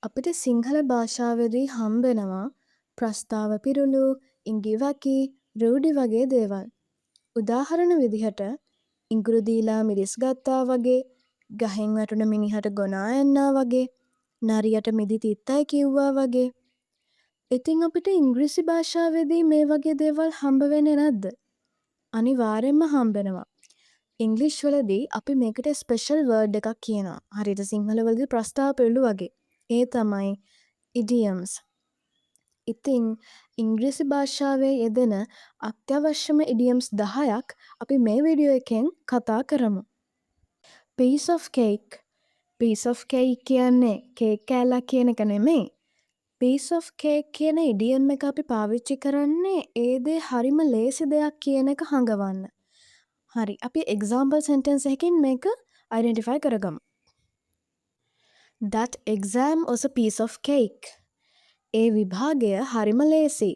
අපිට සිංහල භාෂාවේදී හම්බෙනවා ප්‍රස්තාව පිරුණු, ඉඟි වැකි, රූඩි වගේ දේවල්. උදාහරණ විදිහට ඉඟුරු දීලා මිරිස් ගත්තා වගේ, ගහෙන් වැටුණ මිනිහට ගොනා එන්නා වගේ, නරියට මිදි තිත්තයි කිව්වා වගේ. ඉතින් අපිට ඉංග්‍රීසි භාෂාවේදී මේ වගේ දේවල් හම්බ වෙන්නේ නැද්ද? අනිවාර්යෙන්ම හම්බෙනවා. ඉංග්ලිෂ් වලදී අපි මේකට ස්පෙෂල් වර්ඩ් එකක් කියනවා. හරියට සිංහල වලදී ප්‍රස්තාව පිරුළු වගේ. ඒ තමයි ඉඩියම්ස්. ඉතින් ඉංග්‍රීසි භාෂාවේ යෙදෙන අත්‍යවශ්‍යම ඉඩියම්ස් 10ක් අපි මේ වීඩියෝ එකෙන් කතා කරමු. piece of cake. piece of cake කියන්නේ කේක් කෑල්ලක් කියන එක නෙමෙයි. piece of cake කියන ඉඩියම් එක අපි පාවිච්චි කරන්නේ ඒ දේ හරිම ලේසි දෙයක් කියන එක හඟවන්න. හරි, අපි example sentence එකකින් මේක identify කරගමු. That exam was a piece of cake. ඒ විභාගය හරිම ලේසි.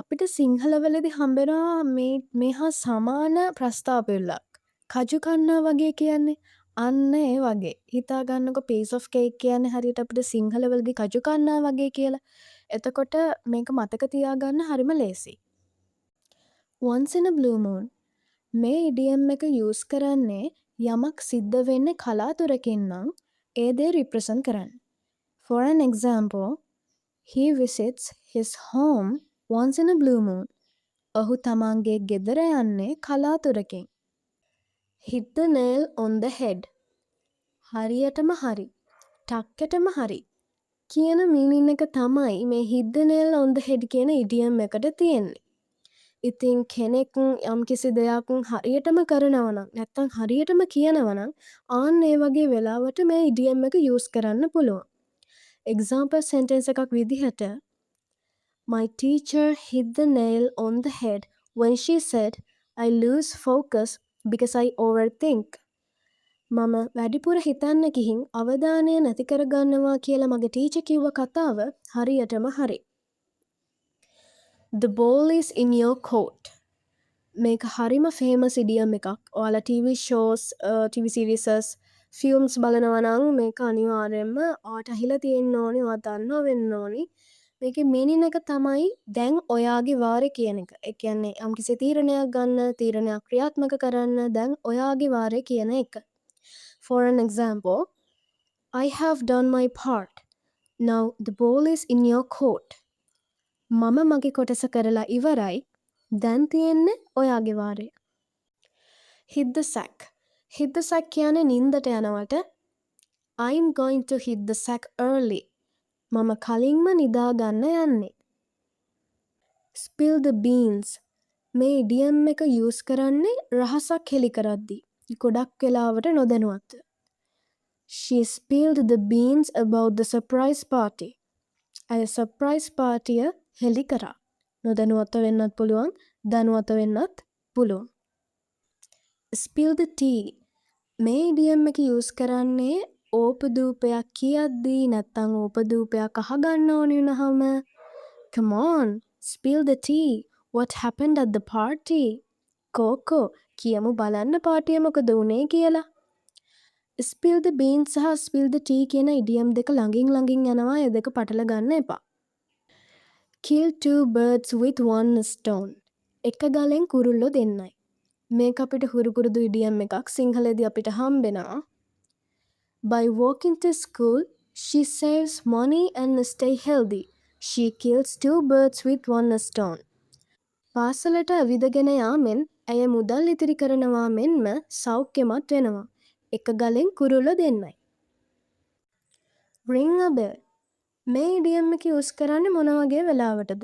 අපිට සිංහලවලදී හම්බෙනවා මේ හා සමාන ප්‍රස්තාව පිරුළක්. කජු කන්නා වගේ කියන්නේ අන්න ඒ වගේ. හිතා ගන්නකො piece of cake කියන්නේ හරියට අපිට සිංහලවලදී කජු කන්නා වගේ කියලා. එතකොට මේක මතක තියාගන්න හරිම ලේසි. Once in a blue moon. මේ ඉඩියම් එක යූස් කරන්නේ යමක් සිද්ධ වෙන්නේ කලාතුරකින් නම් ඒ දේ රිප්‍රසන්ට් කරන්න. For an example, he visits his home once in a blue moon. ඔහු තමන්ගේ ගෙදර යන්නේ කලාතුරකින්. Hit the nail on the head. හරියටම හරි. ටක්කටම හරි. කියන මීනින් එක තමයි මේ hit the nail on the head කියන ඉඩියම් එකට තියෙන්නේ. ඉතින් කෙනෙක් යම්කිසි දෙයක් හරියටම කරනවා නම් නැත්තම් හරියටම කියනවා නම් ආන්න ඒ වගේ වෙලාවට මේ ඉඩියම් එක යූස් කරන්න පුළුවන්. Example sentence එකක් විදිහට My teacher hit the nail on the head when she said I lose focus because I overthink. මම වැඩිපුර හිතන්න ගිහින් අවධානය නැති කරගන්නවා කියලා මගේ ටීචර් කිව්ව කතාව හරියටම හරි. The ball is in your court. මේක හරිම ෆේමස් ඉඩියම් එකක්. ඔයාලා TV shows, TV series, films බලනවා නම් මේක අනිවාර්යයෙන්ම ඔයාට අහිලා තියෙන්න ඕනේ, ඔයා දන්නවා වෙන්න ඕනේ. මේකේ මීනින් එක තමයි දැන් ඔයාගේ වාරේ කියන එක. ඒ කියන්නේ යම්කිසි තීරණයක් ගන්න, තීරණයක් ක්‍රියාත්මක කරන්න දැන් ඔයාගේ වාරේ කියන එක. For an example, I have done my part. Now the ball is in your court. මම මගේ කොටස කරලා ඉවරයි. දැන් තියෙන්නේ ඔයාගේ වාරේ. Hit the sack. Hit the sack කියන්නේ නින්දට යනවට I'm going to hit the sack early. මම කලින්ම නිදා ගන්න යන්නේ. Spill the beans. මේ ඉඩියම් එක යූස් කරන්නේ රහසක් හෙලි කරද්දී. ගොඩක් වෙලාවට නොදැනුවත්ව. She spilled the beans about the surprise party. අය surprise පාටිය හෙලි කරා. නොදැනුවත්ව වෙන්නත් පුළුවන්, දැනුවත්ව වෙන්නත් පුළුවන්. Spill the tea. මේ ඉඩියම් එක යූස් කරන්නේ ඕපදූපයක් කියද්දී නැත්තම් ඕපදූපයක් අහගන්න ඕනේ වුණාම Come on, spill the tea. What happened at the party? කෝකෝ කියමු බලන්න පාටිය මොකද වුනේ කියලා. Spill the beans සහ spill the tea කියන ඉඩියම් දෙක ළඟින් යනවා. ඒ දෙක පටල ගන්න එපා. Kill two birds with one stone. එක ගලෙන් කුරුල්ලෝ දෙන්නයි. මේක අපිට හුරුපුරුදු ඉඩියම් එකක්. සිංහලේදී අපිට හම්බෙනවා. By walking to school, she saves money and stay healthy. She kills two birds with one stone. පාසලට ඇවිදගෙන යාමෙන් ඇය මුදල් ඉතිරි කරනවා මෙන්ම සෞඛ්‍යමත් වෙනවා. එක ගලෙන් කුරුල්ලෝ දෙන්නයි. Ring a bell. මේ ඉඩියම් එක යූස් කරන්නේ මොන වගේ වෙලාවටද?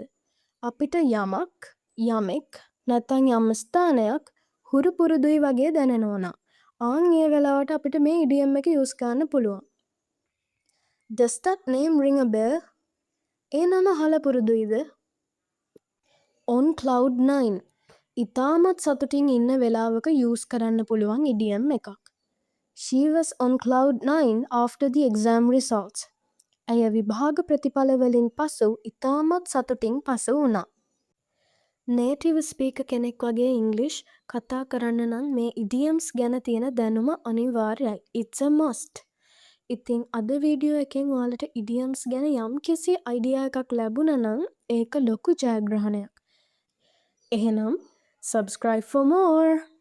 අපිට යමක්, යමෙක් නැත්නම් යම් ස්ථානයක් හුරු පුරුදුයි වගේ දැනෙනවා නම් ආන් ඒ වෙලාවට අපිට මේ ඉඩියම් එක යූස් කරන්න පුළුවන්. Does that name ring a bell? ඒ නම අහලා පුරුදුයිද? On cloud 9. ඉතාමත් සතුටින් ඉන්න වෙලාවක යූස් කරන්න පුළුවන් ඉඩියම් එකක්. She was on cloud 9 after the exam results. ඇය විභාග ප්‍රතිඵල වලින් පසු ඉතාමත් සතුටින් පසු වුණා. Native speaker කෙනෙක් වගේ ඉංග්‍රීසි කතා කරන්න නම් මේ ඉඩියම්ස් ගැන තියෙන දැනුම අනිවාර්යයි. It's a must. ඉතිං අද වීඩියෝ එකෙන් ඔයාලට ඉඩියම්ස් ගැන යම් කිසි අයිඩියා එකක් ලැබුණනම් ඒක ලොකු ජයග්‍රහණයක්. එහෙනම් subscribe for more!